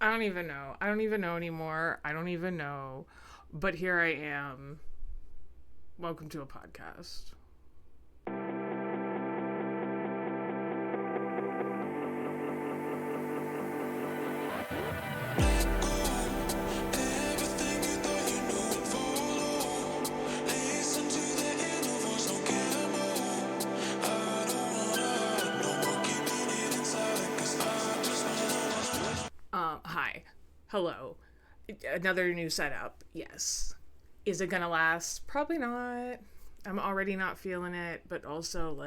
I don't even know. I don't even know anymore. I don't even know. But here I am. Welcome to a podcast. Hi. Hello. Another new setup. Yes. Is it gonna last? Probably not. I'm already not feeling it, but also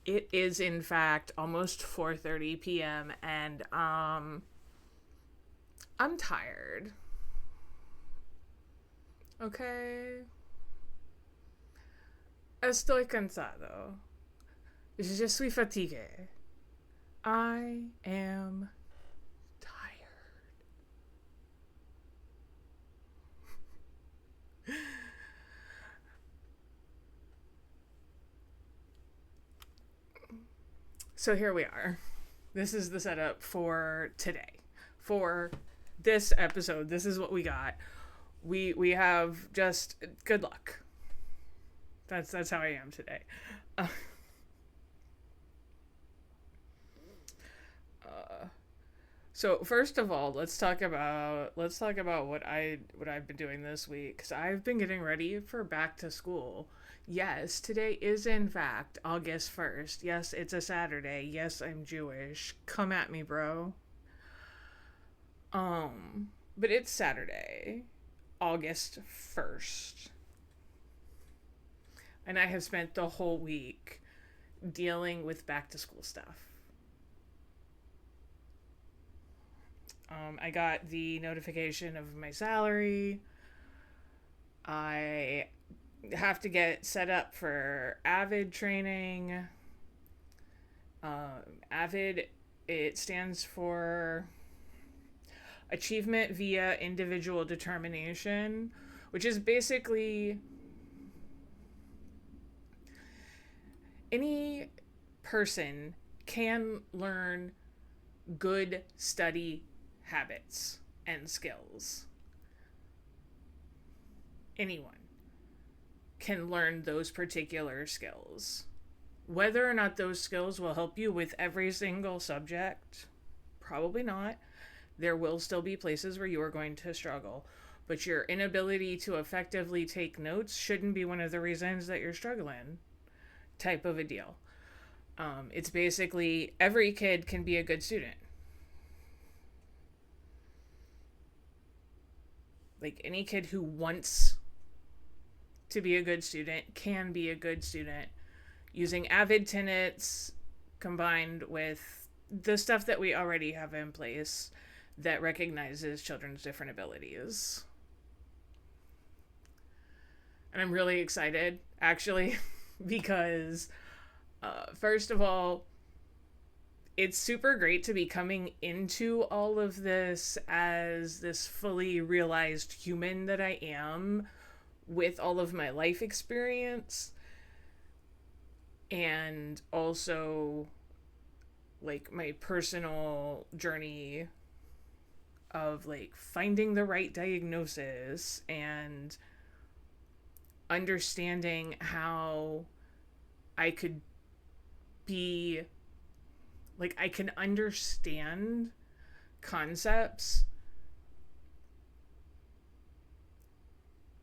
it is in fact almost 4:30 p.m. and I'm tired. Okay. Estoy cansado. Je suis fatigué. I am tired. So here we are. This is the setup for today. For this episode, this is what we got. We have just good luck. That's how I am today. Uh, uh, so first of all, let's talk about what I've been doing this week because I've been getting ready for back to school. Yes, today is in fact August 1st. Yes, it's a Saturday. Yes, I'm Jewish. Come at me, bro. But it's Saturday, August 1st. And I have spent the whole week dealing with back to school stuff. I got the notification of my salary. I have to get set up for Avid training. Avid, it stands for Achievement via Individual Determination, which is basically any person can learn good study habits and skills. Anyone can learn those particular skills. Whether or not those skills will help you with every single subject, probably not. There will still be places where you are going to struggle, but your inability to effectively take notes shouldn't be one of the reasons that you're struggling, type of a deal. It's basically every kid can be a good student. Like any kid who wants to be a good student can be a good student using Avid tenets combined with the stuff that we already have in place that recognizes children's different abilities. And I'm really excited, actually, because first of all, it's super great to be coming into all of this as this fully realized human that I am with all of my life experience and also my personal journey of finding the right diagnosis and understanding how I could be I can understand concepts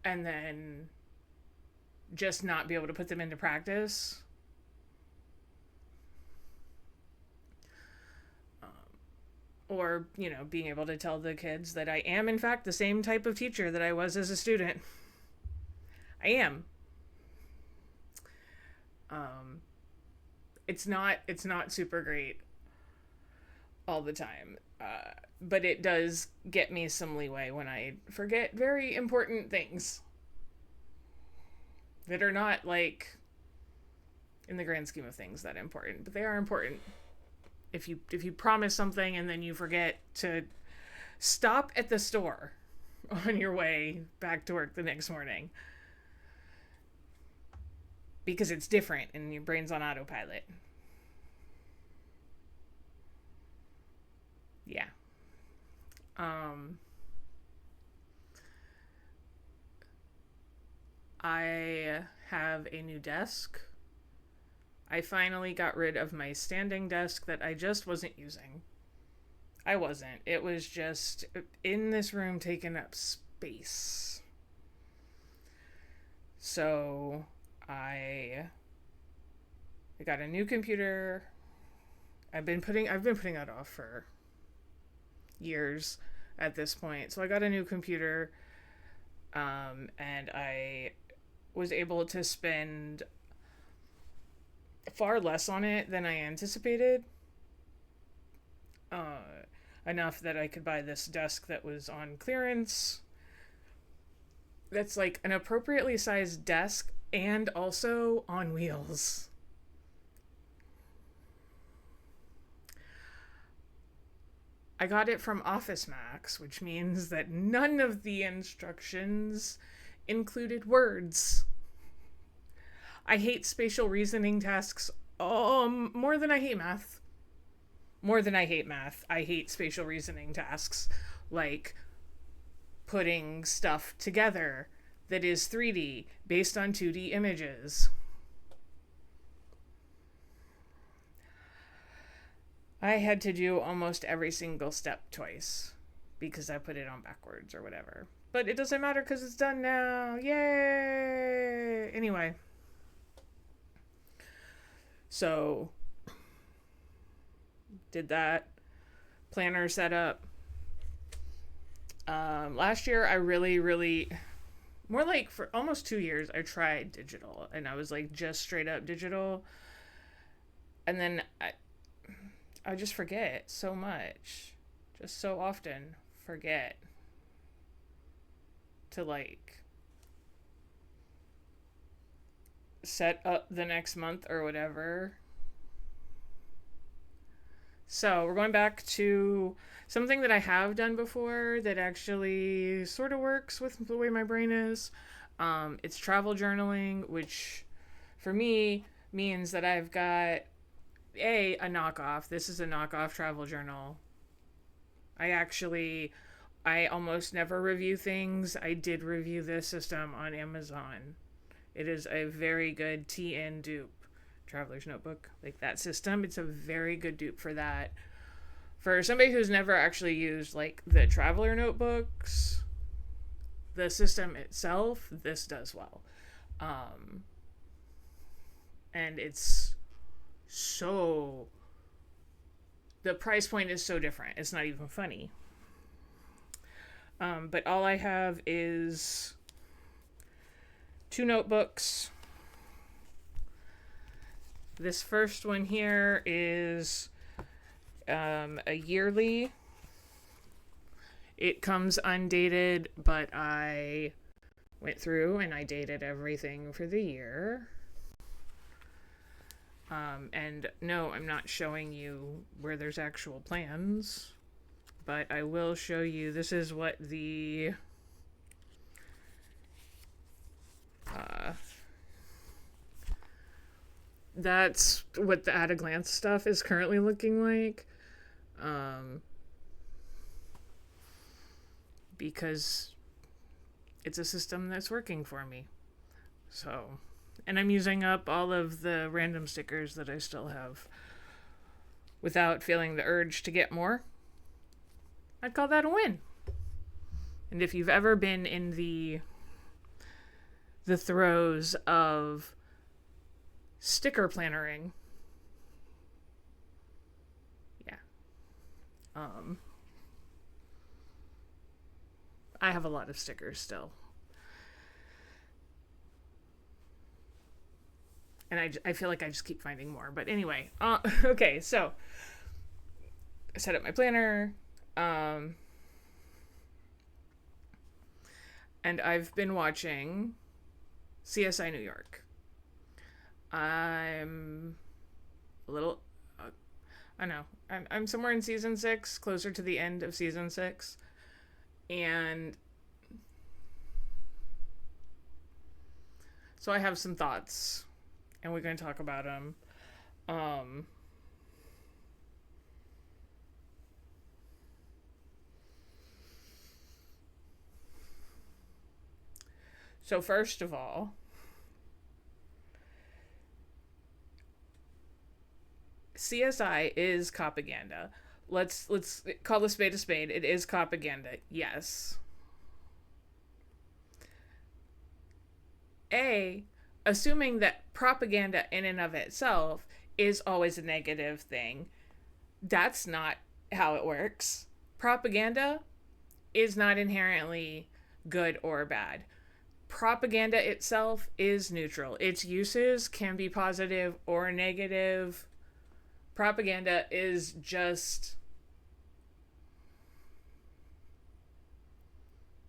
and then just not be able to put them into practice. Or, being able to tell the kids that I am, in fact, the same type of teacher that I was as a student. I am. It's not super great all the time. But it does get me some leeway when I forget very important things that are not in the grand scheme of things that important, but they are important. If you promise something and then you forget to stop at the store on your way back to work the next morning because it's different and your brain's on autopilot. Yeah. I have a new desk. I finally got rid of my standing desk that I just wasn't using. I wasn't. It was just in this room taking up space. So I got a new computer. I've been putting that off for years at this point. So I got a new computer, and I was able to spend far less on it than I anticipated. Enough that I could buy this desk that was on clearance. That's like an appropriately sized desk and also on wheels. I got it from Office Max, which means that none of the instructions included words. I hate spatial reasoning tasks more than I hate math. More than I hate math. I hate spatial reasoning tasks, like putting stuff together that is 3D based on 2D images. I had to do almost every single step twice because I put it on backwards or whatever. But it doesn't matter because it's done now. Yay! Anyway. So, did that. Planner setup. Last year, I really, more like for almost 2 years, I tried digital. And I was like just straight up digital. And then I just forget so much. Just so often forget to like set up the next month or whatever. So we're going back to something that I have done before that actually sort of works with the way my brain is. It's travel journaling, which for me means that I've got a knockoff. This is a knockoff travel journal. I almost never review things. I did review this system on Amazon. It is a very good TN dupe. Traveler's Notebook, like that system. It's a very good dupe for that. For somebody who's never actually used like the Traveler Notebooks, the system itself, this does well. And it's so, the price point is so different. It's not even funny. But all I have is 2 notebooks. This first one here is a yearly. It comes undated, but I went through and I dated everything for the year. And no, I'm not showing you where there's actual plans, but I will show you. This is what the that's what the at a glance stuff is currently looking like. Because it's a system that's working for me. So, and I'm using up all of the random stickers that I still have without feeling the urge to get more. I'd call that a win. And if you've ever been in the throes of sticker plannering, yeah. I have a lot of stickers still. And I feel like I just keep finding more. But anyway, okay, so I set up my planner. And I've been watching CSI New York. I'm a little, I know, I'm somewhere in season 6, closer to the end of season 6. And so I have some thoughts, and we're going to talk about them. So first of all, CSI is copaganda. Let's call a spade a spade. It is copaganda. Yes. A, assuming that propaganda in and of itself is always a negative thing. That's not how it works. Propaganda is not inherently good or bad. Propaganda itself is neutral. Its uses can be positive or negative. Propaganda is just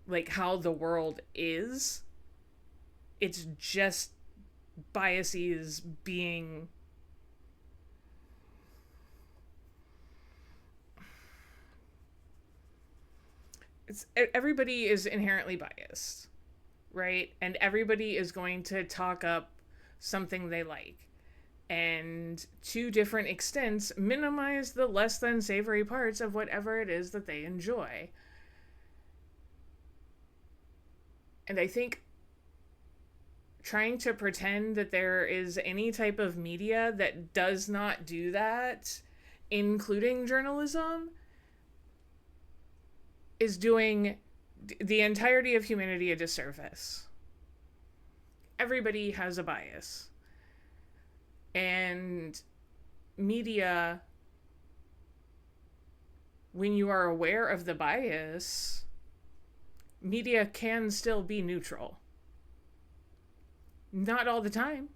like how the world is. It's just biases being everybody is inherently biased, right? And everybody is going to talk up something they like, and to different extents minimize the less than savory parts of whatever it is that they enjoy. And I think trying to pretend that there is any type of media that does not do that, including journalism, is doing the entirety of humanity a disservice. Everybody has a bias. And media, when you are aware of the bias, media can still be neutral. Not all the time.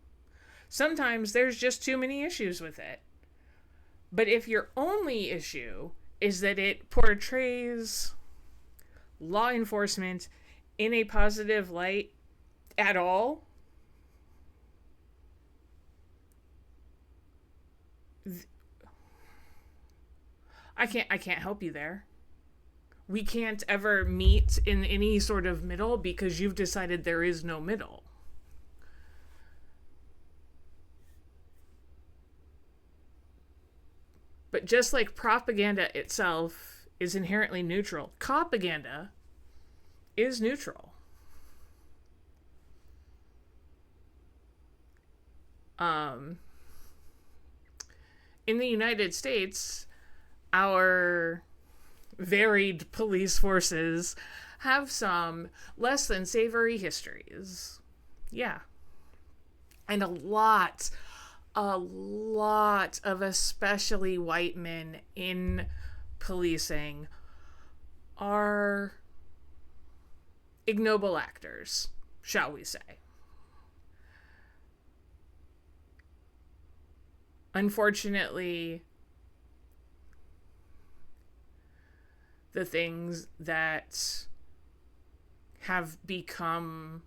Sometimes there's just too many issues with it. But if your only issue is that it portrays law enforcement in a positive light at all, I can't help you there. We can't ever meet in any sort of middle because you've decided there is no middle. But just like propaganda itself is inherently neutral, copaganda is neutral. In the United States, our varied police forces have some less than savory histories. Yeah. And a lot of especially white men in policing are ignoble actors, shall we say. Unfortunately, the things that have become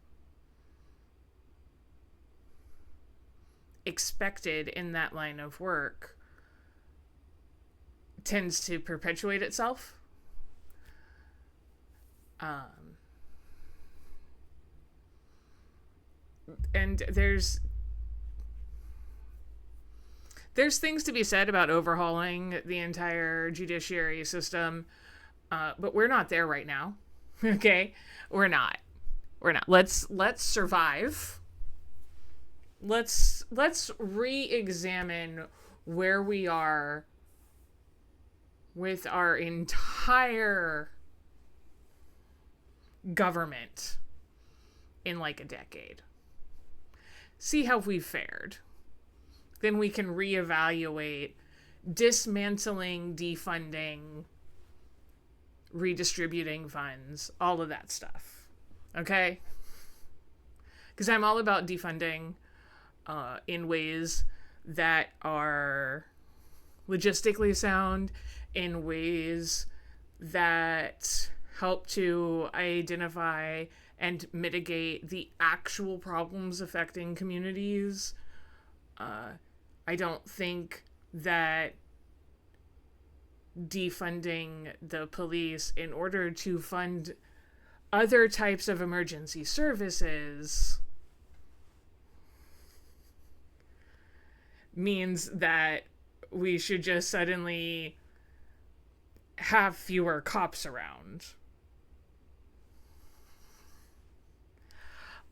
expected in that line of work tends to perpetuate itself. And there's things to be said about overhauling the entire judiciary system, but we're not there right now. Okay, we're not. Let's survive. Let's re-examine where we are with our entire government in like a decade. See how we've fared. Then we can reevaluate dismantling, defunding, redistributing funds, all of that stuff. Okay? Because I'm all about defunding in ways that are logistically sound, in ways that help to identify and mitigate the actual problems affecting communities. I don't think that defunding the police in order to fund other types of emergency services means that we should just suddenly have fewer cops around.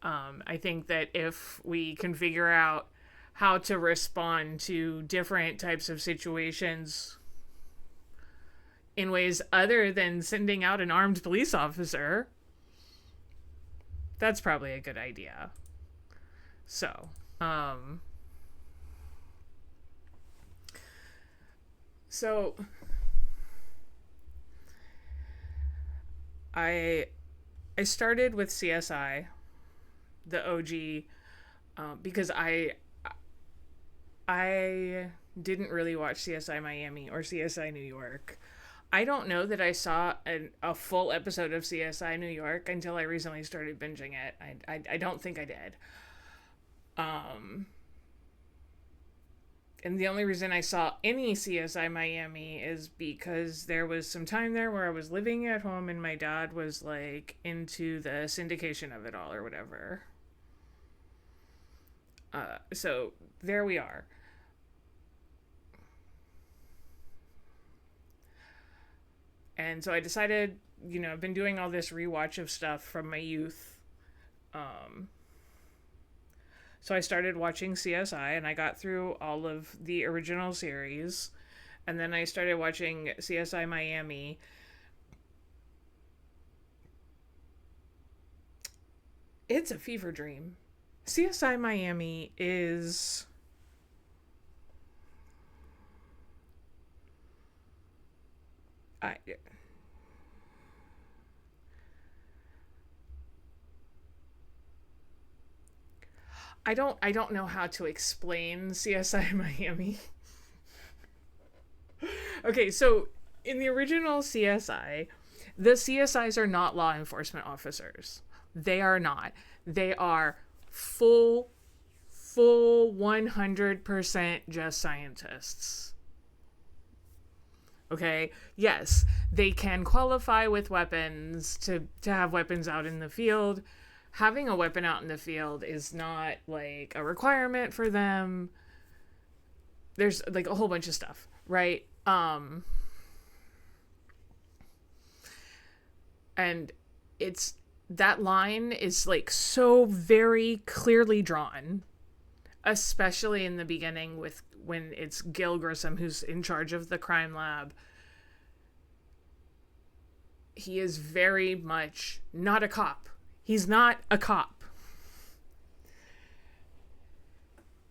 I think that if we can figure out how to respond to different types of situations in ways other than sending out an armed police officer, that's probably a good idea. So, um, so I I started with CSI, the OG, because I didn't really watch CSI Miami or CSI New York. I don't know that I saw a full episode of CSI New York until I recently started binging it. I don't think I did. Um, and the only reason I saw any CSI Miami is because there was some time there where I was living at home and my dad was like into the syndication of it all or whatever. So there we are. And so I decided, I've been doing all this rewatch of stuff from my youth. Um, so I started watching CSI and I got through all of the original series. And then I started watching CSI Miami. It's a fever dream. CSI Miami is. I, I don't know how to explain CSI Miami. Okay, so in the original CSI, the CSIs are not law enforcement officers. They are not. They are full 100% just scientists. Okay? Yes, they can qualify with weapons to have weapons out in the field. Having a weapon out in the field is not like a requirement for them. There's like a whole bunch of stuff, right? And it's that line is like so very clearly drawn, especially in the beginning with when it's Gil Grissom who's in charge of the crime lab. He is very much not a cop. He's not a cop.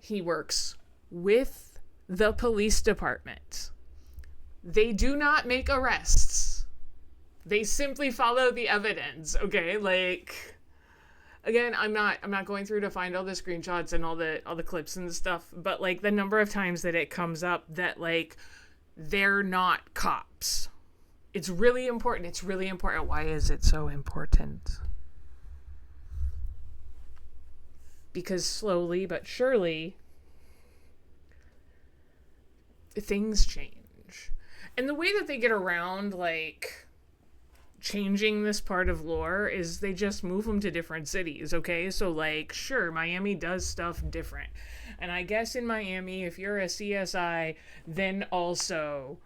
He works with the police department. They do not make arrests. They simply follow the evidence, okay? Like, again, I'm not going through to find all the screenshots and all the clips and stuff, but like the number of times that it comes up that like they're not cops. It's really important. It's really important. Why is it so important? Because slowly but surely things change. And the way that they get around like changing this part of lore is they just move them to different cities, okay? So like sure, Miami does stuff different. And I guess in Miami if you're a CSI, then also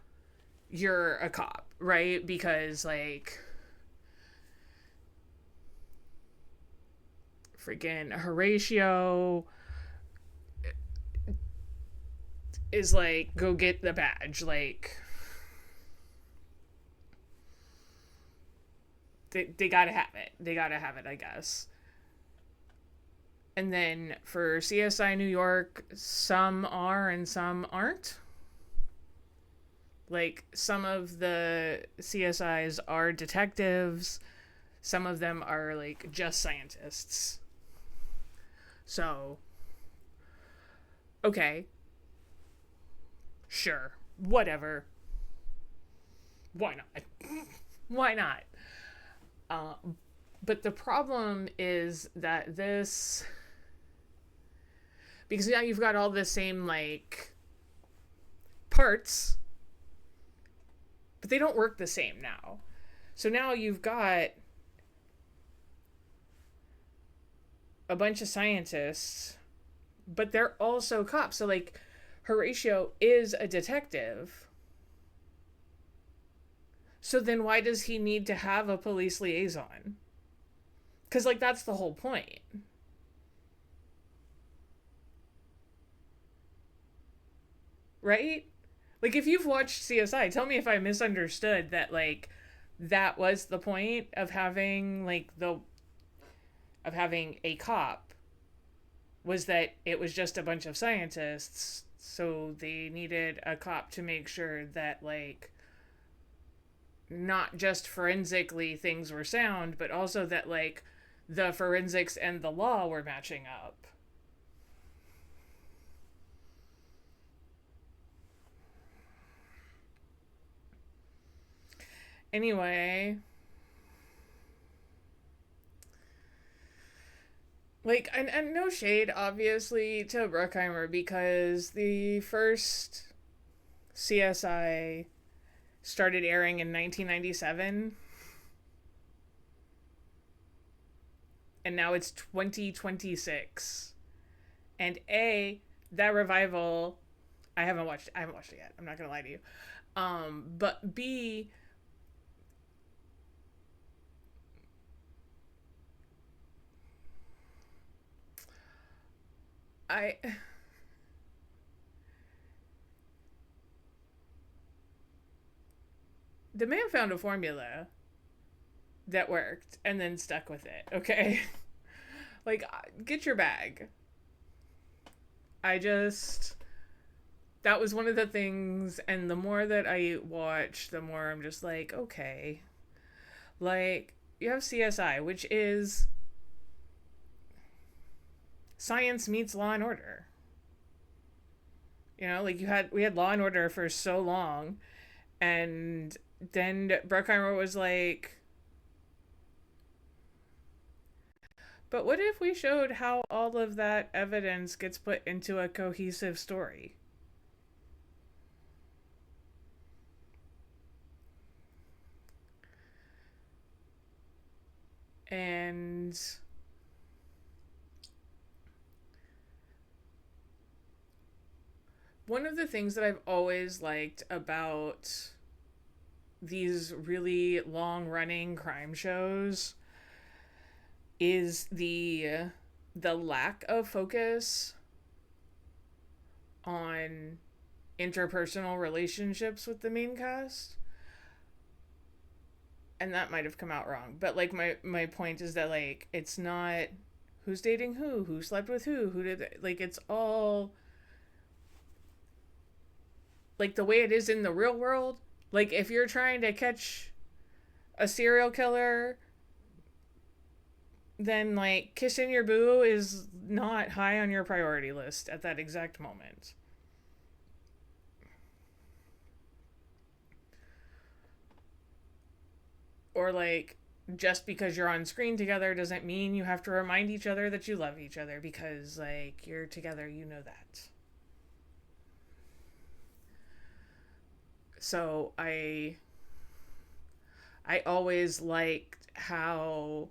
you're a cop, right? Because like freaking Horatio is like, go get the badge. Like, they gotta have it. They gotta have it, I guess. And then for CSI New York, some are and some aren't. Like, some of the CSIs are detectives, some of them are like just scientists. So, okay, sure, whatever. Why not? Why not? Uh, but the problem is that this, because now you've got all the same like parts, but they don't work the same now. So now you've got a bunch of scientists, but they're also cops. So like Horatio is a detective. So then why does he need to have a police liaison? Because like that's the whole point. right? Like, if you've watched CSI, tell me if I misunderstood that, like, that was the point of having, like, of having a cop, was that it was just a bunch of scientists, so they needed a cop to make sure that, like, not just forensically things were sound, but also that, like, the forensics and the law were matching up. Anyway, like, and no shade, obviously, to Bruckheimer, because the first CSI started airing in 1997, and now it's 2026. And A, that revival, I haven't watched it yet. I'm not gonna lie to you. But B, I the man found a formula that worked and then stuck with it. Okay, like, get your bag. I just that was one of the things, and the more that I watch, the more I'm just like, okay, like, you have CSI, which is science meets Law and Order. You know, like, we had Law and Order for so long, and then Bruckheimer was like, but what if we showed how all of that evidence gets put into a cohesive story? And one of the things that I've always liked about these really long running crime shows is the lack of focus on interpersonal relationships with the main cast. And that might have come out wrong, but, like, my point is that, like, it's not who's dating who slept with who did, like, it's all like the way it is in the real world. Like, if you're trying to catch a serial killer, then, like, kissing your boo is not high on your priority list at that exact moment. Or, like, just because you're on screen together doesn't mean you have to remind each other that you love each other because, like, you're together, you know that. So I always liked how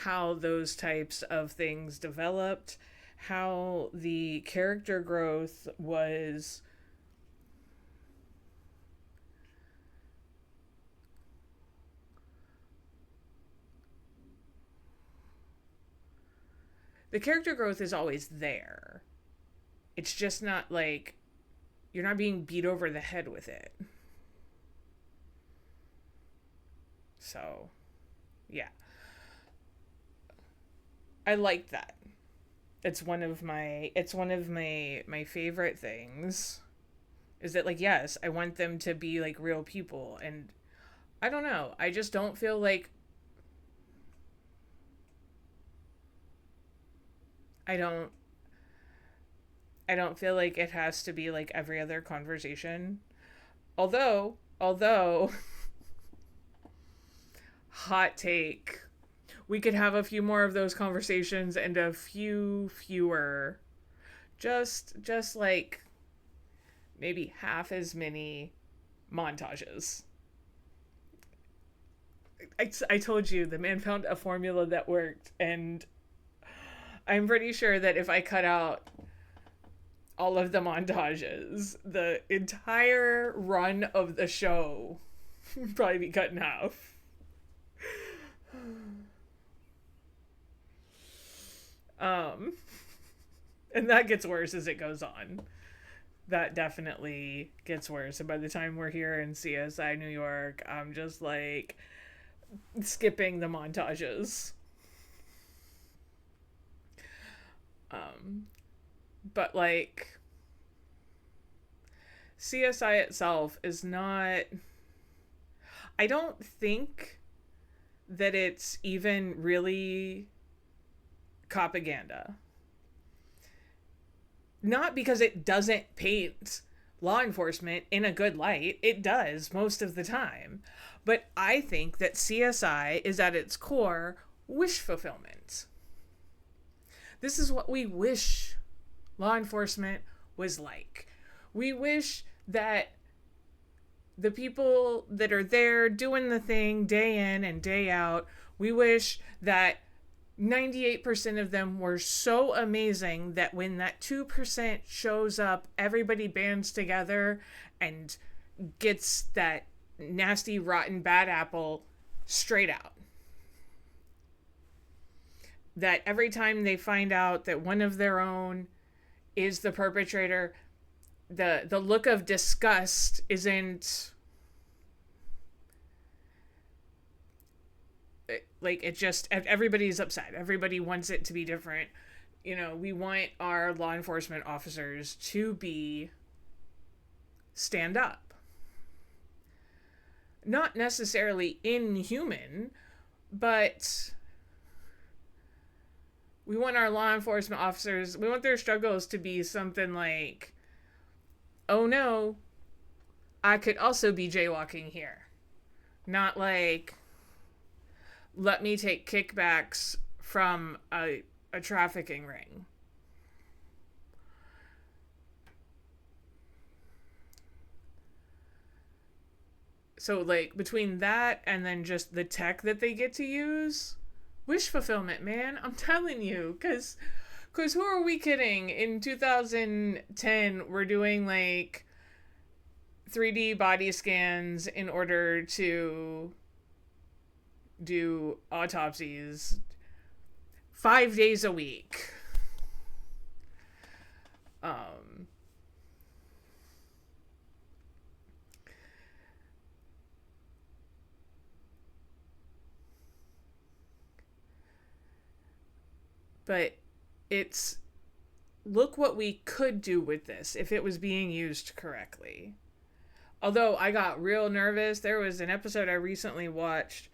those types of things developed, how the character growth was the character growth is always there. It's just not like you're not being beat over the head with it. So, yeah. I like that. It's one of my favorite things is that, like, yes, I want them to be like real people, and I don't know. I just don't feel like I don't I don't feel like it has to be like every other conversation. Although hot take, we could have a few more of those conversations and a few fewer, just like maybe half as many montages. I told you the man found a formula that worked, and I'm pretty sure that if I cut out all of the montages, the entire run of the show would probably be cut in half. Um, and that gets worse as it goes on. That definitely gets worse. And by the time we're here in CSI New York, I'm just like skipping the montages. Um, but like CSI itself is not. I don't think that it's even really copaganda. Not because it doesn't paint law enforcement in a good light, it does most of the time. But I think that CSI is at its core wish fulfillment. This is what we wish law enforcement was like. We wish that the people that are there doing the thing day in and day out, we wish that 98% of them were so amazing that when that 2% shows up, everybody bands together and gets that nasty, rotten, bad apple straight out. That every time they find out that one of their own is the perpetrator, the look of disgust isn't like, it just, everybody's upset, everybody wants it to be different. You know, we want our law enforcement officers to be stand up, not necessarily inhuman, but we want our law enforcement officers, we want their struggles to be something like, oh no, I could also be jaywalking here. Not like, let me take kickbacks from a trafficking ring. So, like, between that and then just the tech that they get to use, wish fulfillment, man. I'm telling you. Because who are we kidding? In 2010, we're doing, like, 3D body scans in order to do autopsies 5 days a week. Um, but it's, look what we could do with this if it was being used correctly. Although I got real nervous. There was an episode I recently watched.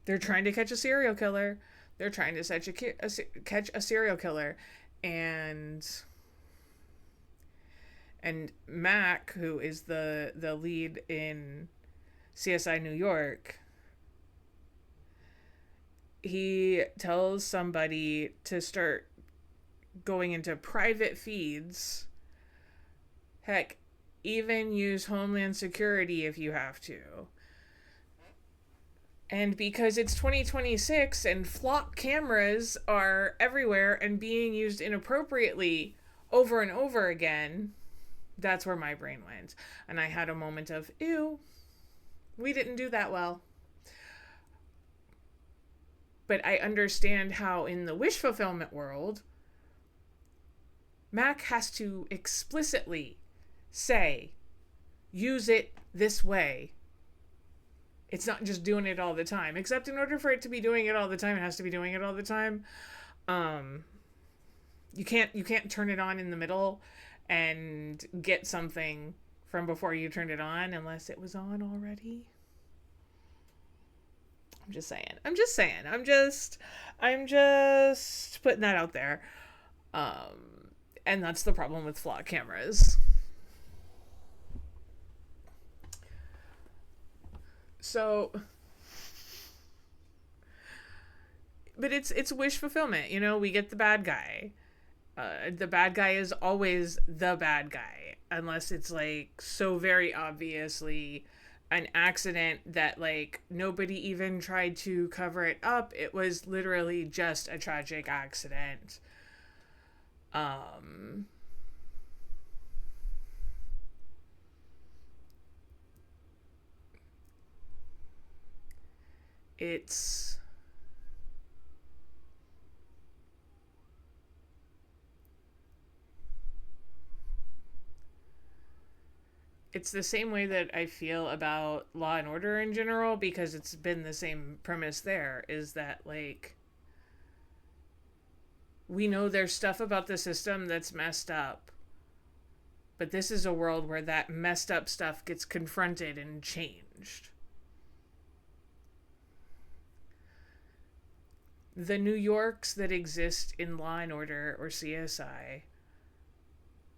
They're trying to catch a serial killer. They're trying to catch a serial killer, and Mac, who is the lead in CSI New York, he tells somebody to start going into private feeds. Heck, even use Homeland Security if you have to. And because it's 2026 and flock cameras are everywhere and being used inappropriately over and over again, that's where my brain went. And I had a moment of, ew, we didn't do that well. But I understand how in the wish fulfillment world, Mac has to explicitly say, use it this way. It's not just doing it all the time. Except in order for it to be doing it all the time, it has to be doing it all the time. You can't turn it on in the middle and get something from before you turned it on unless it was on already. I'm just saying. I'm just putting that out there. And that's the problem with flock cameras. So, but it's wish fulfillment. You know, we get the bad guy. The bad guy is always the bad guy, unless it's like so very obviously an accident that like nobody even tried to cover it up. It was literally just a tragic accident. It's it's the same way that I feel about Law and Order in general, because it's been the same premise there, is that, like, we know there's stuff about the system that's messed up, but this is a world where that messed up stuff gets confronted and changed. The New Yorks that exist in Law and Order or CSI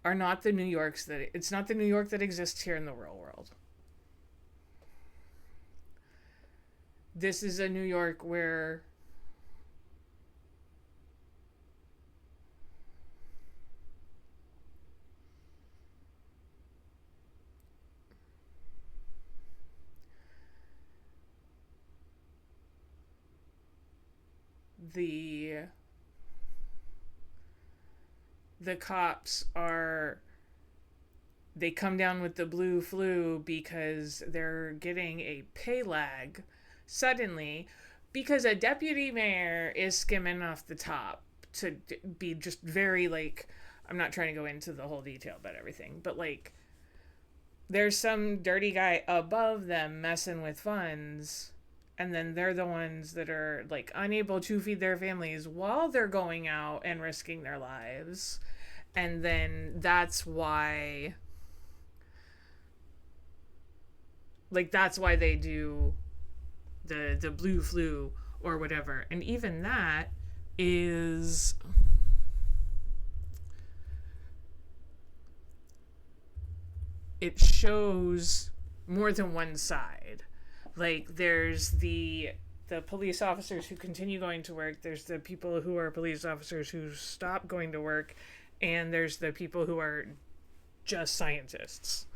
are not the New Yorks that it's not the New York that exists here in the real world. This is a New York where the the cops are they come down with the blue flu because they're getting a pay lag suddenly because a deputy mayor is skimming off the top to be just very, like, I'm not trying to go into the whole detail about everything, but, like, there's some dirty guy above them messing with funds, and then they're the ones that are, like, unable to feed their families while they're going out and risking their lives. And then that's why, like, that's why they do the blue flu or whatever. And even that is, it shows more than one side. Like, there's the police officers who continue going to work, there's the people who are police officers who stop going to work, and there's the people who are just scientists.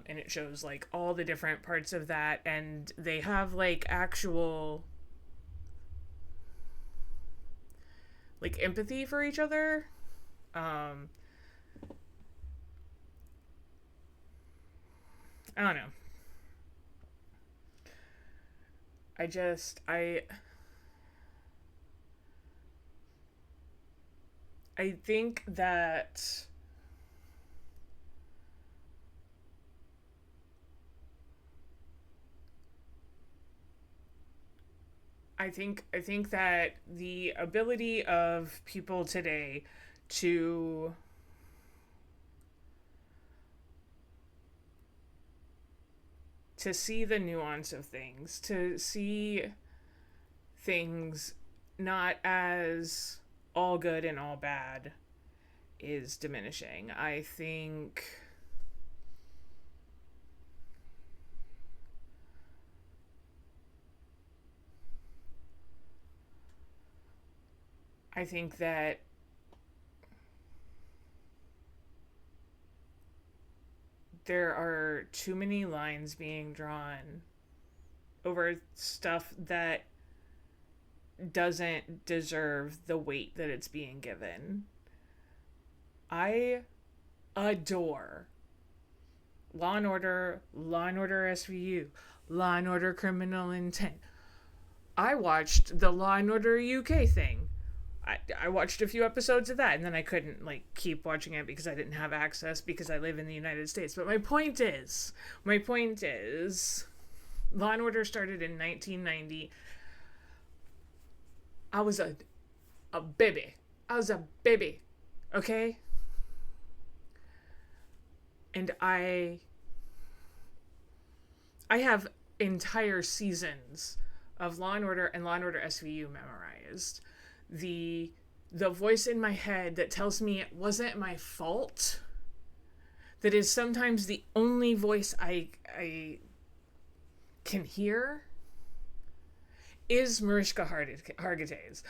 And it shows, like, all the different parts of that, and they have, like, actual, like, empathy for each other. I don't know. I think that I think that the ability of people today to see the nuance of things, to see things not as all good and all bad, is diminishing. I think that there are too many lines being drawn over stuff that doesn't deserve the weight that it's being given. I adore Law and Order, Law and Order SVU, Law and Order Criminal Intent. I watched the Law and Order UK thing. I watched a few episodes of that, and then I couldn't, like, keep watching it because I didn't have access because I live in the United States. But my point is, Law and Order started in 1990. I was a baby. Okay? And I have entire seasons of Law and Order and Law and Order SVU memorized. The voice in my head that tells me it wasn't my fault, that is sometimes the only voice I can hear, is Mariska Hargitay's.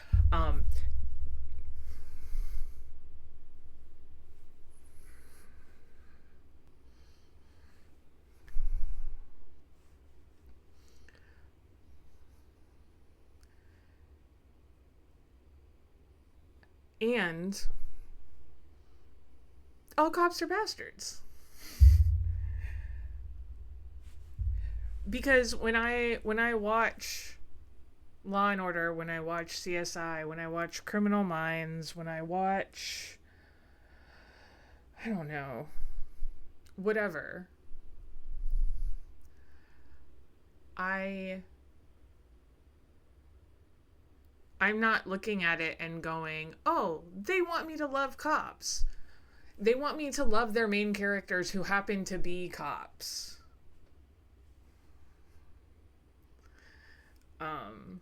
And all cops are bastards. Because when I watch Law and Order, when I watch CSI, when I watch Criminal Minds, when I watch, I don't know, whatever. I I'm not looking at it and going, "Oh, they want me to love cops. They want me to love their main characters who happen to be cops." Um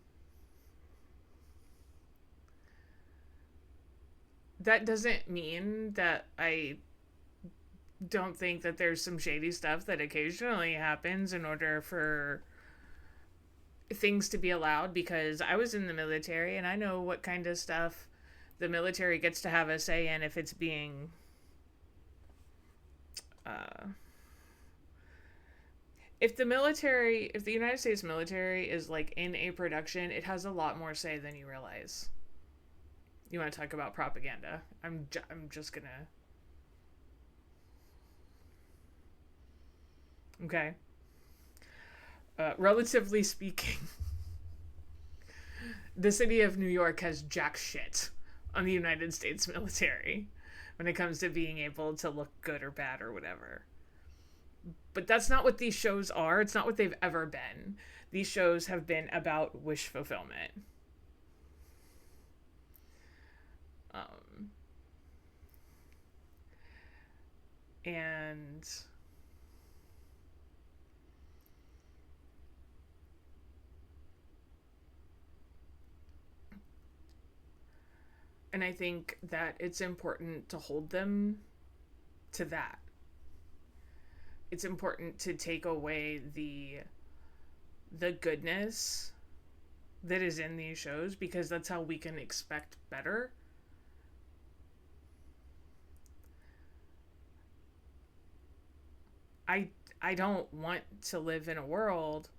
that doesn't mean that I don't think that there's some shady stuff that occasionally happens in order for things to be allowed, because I was in the military and I know what kind of stuff the military gets to have a say in if it's being uh, if the United States military is like in a production, it has a lot more say than you realize. You want to talk about propaganda? I'm just gonna. Okay. Relatively speaking, the city of New York has jack shit on the United States military when it comes to being able to look good or bad or whatever. But that's not what these shows are. It's not what they've ever been. These shows have been about wish fulfillment. Um, and and I think that it's important to hold them to that. It's important to take away the goodness that is in these shows, because that's how we can expect better. I I don't want to live in a world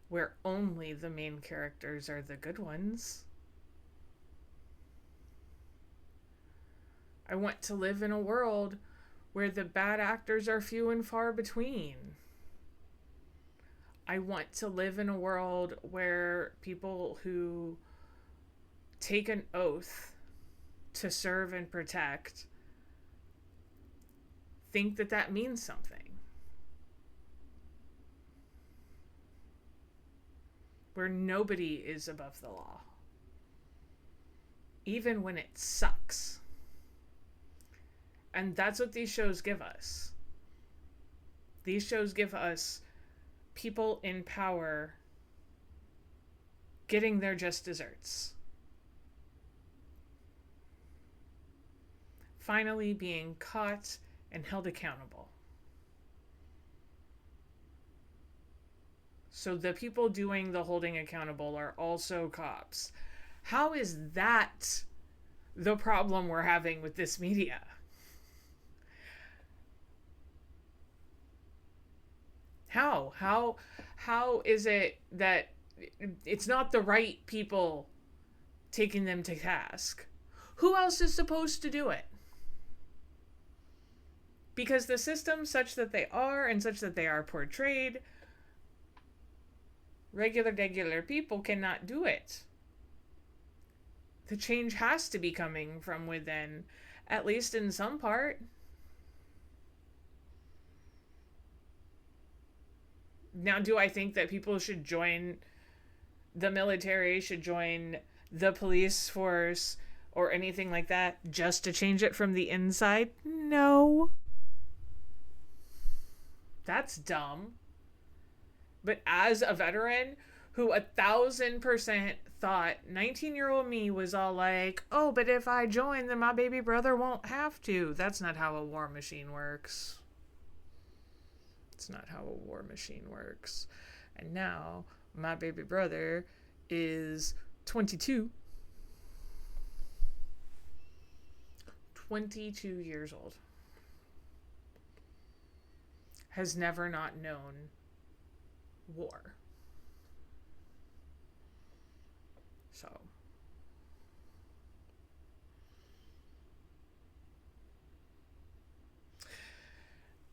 where only the main characters are the good ones. I want to live in a world where the bad actors are few and far between. I want to live in a world where people who take an oath to serve and protect think that that means something. Where nobody is above the law, even when it sucks. And that's what these shows give us. These shows give us people in power getting their just desserts. Finally being caught and held accountable. So the people doing the holding accountable are also cops. How is that the problem we're having with this media? How is it that it's not the right people taking them to task? Who else is supposed to do it? Because the systems such that they are and such that they are portrayed, regular people cannot do it. The change has to be coming from within, at least in some part. Now, do I think that people should join the military, should join the police force, or anything like that just to change it from the inside? No. That's dumb. But as a veteran who 1,000% thought 19-year-old me was all like, oh, but if I join, then my baby brother won't have to. That's not how a war machine works. It's not how a war machine works. And now my baby brother is 22. 22 years old. Has never not known war. So.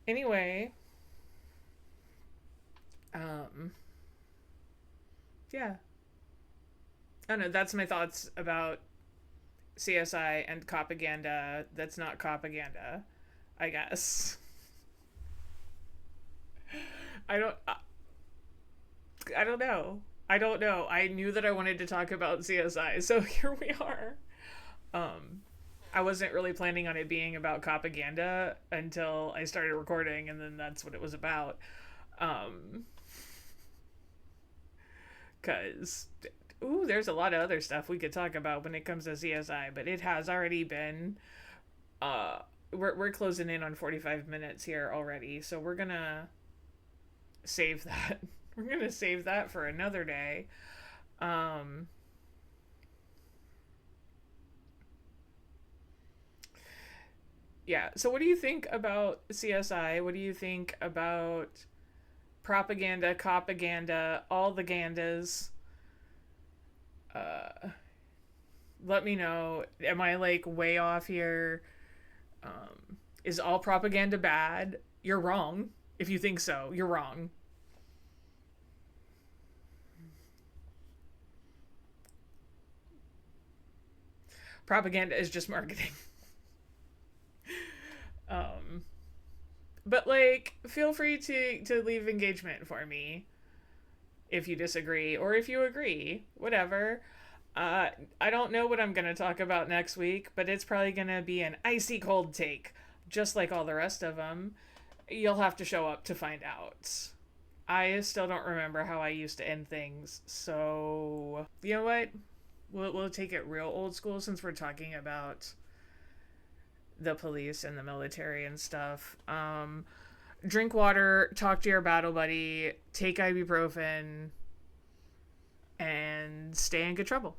Anyway. Yeah. I don't know, that's my thoughts about CSI and copaganda that's not copaganda, I guess. I don't I don't know. I don't know. I knew that I wanted to talk about CSI, so here we are. Um I wasn't really planning on it being about copaganda until I started recording, and then that's what it was about. Um cuz ooh, there's a lot of other stuff we could talk about when it comes to CSI, but it has already been uh we're closing in on 45 minutes here already, so we're going to save that. We're going to save that for another day. Um yeah, so what do you think about CSI? What do you think about propaganda, copaganda, all the gandas? Uh Let me know. Am I like way off here? Is all propaganda bad? You're wrong. If you think so, you're wrong. Propaganda is just marketing. um, but like, feel free to leave engagement for me if you disagree or if you agree. Whatever. Uh, I don't know what I'm gonna talk about next week, but it's probably gonna be an icy cold take, just like all the rest of them. You'll have to show up to find out. I still don't remember how I used to end things, so you know what? We'll take it real old school since we're talking about the police and the military and stuff. Drink water, talk to your battle buddy, take ibuprofen, and stay in good trouble.